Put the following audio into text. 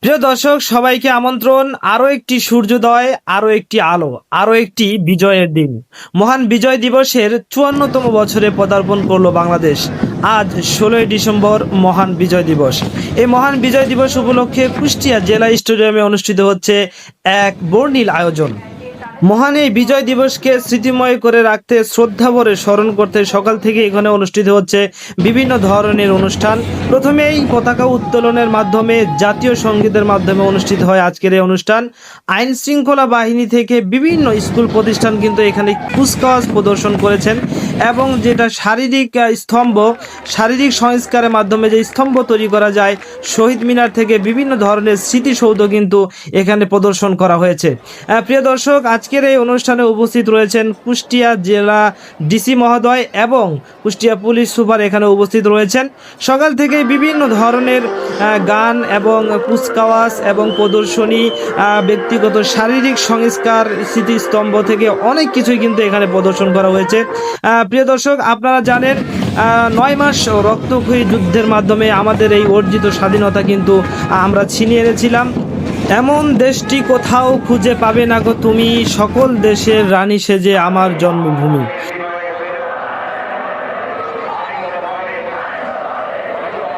প্রিয় দর্শক সবাইকে আমন্ত্রণ আরও একটি সূর্যোদয়, আরও একটি আলো, আরও একটি বিজয়ের দিন। মহান বিজয় দিবসের ৫৪তম বছরে পদার্পণ করলো বাংলাদেশ। আজ ১৬ই ডিসেম্বর মহান বিজয় দিবস। এই মহান বিজয় দিবস উপলক্ষে কুষ্টিয়া জেলা স্টেডিয়ামে অনুষ্ঠিত হচ্ছে এক বর্ণিল আয়োজন। মহান এই বিজয় দিবসকে স্মৃতিময় করে রাখতে, শ্রদ্ধাভরে স্মরণ করতে সকাল থেকে এখানে অনুষ্ঠিত হচ্ছে বিভিন্ন ধরনের অনুষ্ঠান। প্রথমেই পতাকা উত্তোলনের মাধ্যমে, জাতীয় সঙ্গীতের মাধ্যমে অনুষ্ঠিত হয় আজকের এই অনুষ্ঠান। আইন শৃঙ্খলা বাহিনী থেকে বিভিন্ন স্কুল প্রতিষ্ঠান কিন্তু এখানে কুচকাওয়াজ প্রদর্শন করেছেন এবং যেটা শারীরিক সংস্কারের মাধ্যমে যে স্তম্ভ তৈরি করা যায়, শহীদ মিনার থেকে বিভিন্ন ধরনের স্মৃতিসৌধ কিন্তু এখানে প্রদর্শন করা হয়েছে। প্রিয় দর্শক, আজকের এই অনুষ্ঠানে উপস্থিত রয়েছেন কুষ্টিয়া জেলা ডিসি মহোদয় এবং কুষ্টিয়া পুলিশ সুপার এখানে উপস্থিত রয়েছেন। সকাল থেকে বিভিন্ন ধরনের গান এবং কুচকাওয়াজ এবং প্রদর্শনী, ব্যক্তিগত শারীরিক সংস্কার, স্মৃতিস্তম্ভ থেকে অনেক কিছুই কিন্তু এখানে প্রদর্শন করা হয়েছে। প্রিয় দর্শক, আপনারা জানেন ৯ মাস রক্তক্ষয়ী যুদ্ধের মাধ্যমে আমাদের এই অর্জিত স্বাধীনতা কিন্তু আমরা ছিনিয়ে এনেছিলাম। এমন দেশটি কোথাও খুঁজে পাবে না গো তুমি, সকল দেশের রানী সেজে আমার জন্মভূমি।